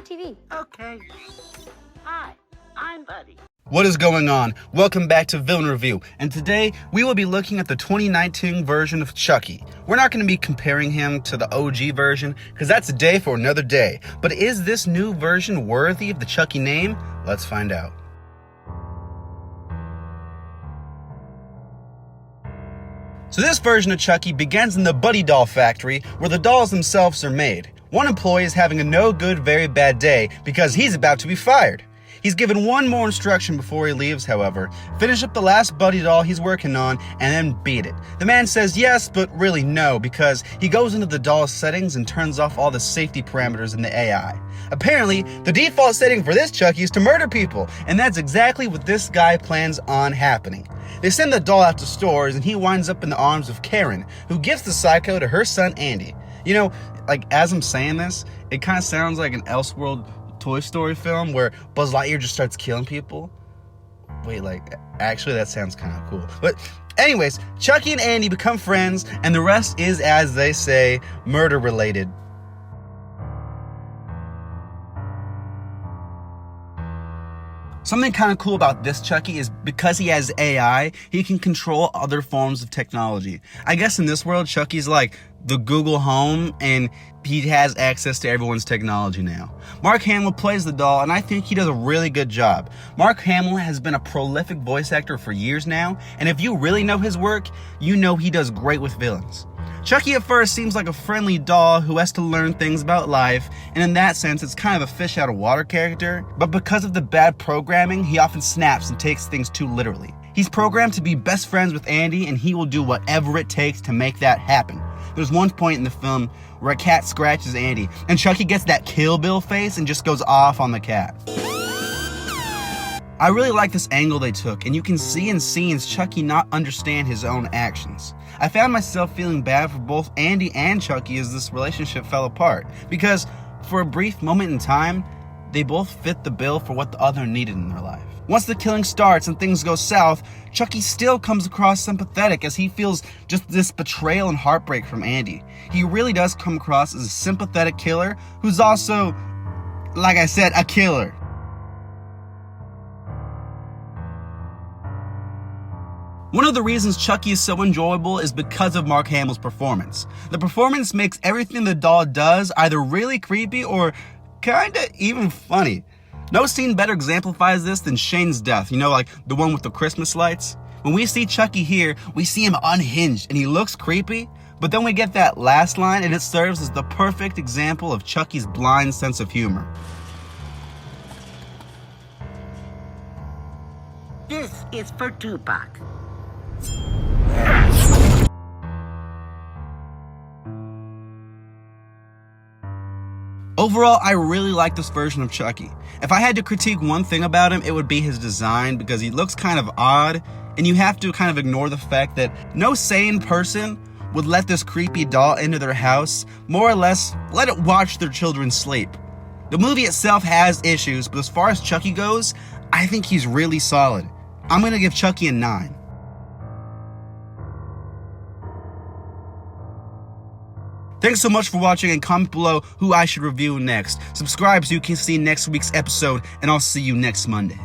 TV. Okay. Hi, I'm Buddy. What is going on? Welcome back to Villain Review, and today we will be looking at the 2019 version of Chucky. We're not going to be comparing him to the OG version, because that's a day for another day. But is this new version worthy of the Chucky name? Let's find out. So this version of Chucky begins in the Buddy doll factory, where the dolls themselves are made. One employee is having a no good, very bad day because he's about to be fired. He's given one more instruction before he leaves, however. Finish up the last Buddy doll he's working on and then beat it. The man says yes, but really no, because he goes into the doll's settings and turns off all the safety parameters in the AI. Apparently, the default setting for this Chucky is to murder people, and that's exactly what this guy plans on happening. They send the doll out to stores, and he winds up in the arms of Karen, who gives the psycho to her son Andy. You know, like, as I'm saying this, it kind of sounds like an Elseworld Toy Story film where Buzz Lightyear just starts killing people. Wait, like, actually that sounds kind of cool. But anyways, Chucky and Andy become friends, and the rest is, as they say, murder related. Something kind of cool about this Chucky is because he has AI, he can control other forms of technology. I guess in this world, Chucky's like the Google Home, and he has access to everyone's technology now. Mark Hamill plays the doll, and I think he does a really good job. Mark Hamill has been a prolific voice actor for years now, and if you really know his work, you know he does great with villains. Chucky at first seems like a friendly doll who has to learn things about life, and in that sense it's kind of a fish out of water character, but because of the bad programming, he often snaps and takes things too literally. He's programmed to be best friends with Andy, and he will do whatever it takes to make that happen. There's one point in the film where a cat scratches Andy, and Chucky gets that Kill Bill face and just goes off on the cat. I really like this angle they took, and you can see in scenes Chucky not understand his own actions. I found myself feeling bad for both Andy and Chucky as this relationship fell apart, because for a brief moment in time, they both fit the bill for what the other needed in their life. Once the killing starts and things go south, Chucky still comes across sympathetic as he feels just this betrayal and heartbreak from Andy. He really does come across as a sympathetic killer who's also, like I said, a killer. One of the reasons Chucky is so enjoyable is because of Mark Hamill's performance. The performance makes everything the doll does either really creepy or kinda even funny. No scene better exemplifies this than Shane's death, you know, like the one with the Christmas lights. When we see Chucky here, we see him unhinged and he looks creepy, but then we get that last line and it serves as the perfect example of Chucky's blind sense of humor. This is for Tupac. Overall, I really like this version of Chucky. If I had to critique one thing about him, it would be his design, because he looks kind of odd, and you have to kind of ignore the fact that no sane person would let this creepy doll into their house, more or less let it watch their children sleep. The movie itself has issues, but as far as Chucky goes, I think he's really solid. I'm gonna give Chucky a 9. Thanks so much for watching, and comment below who I should review next. Subscribe so you can see next week's episode, and I'll see you next Monday.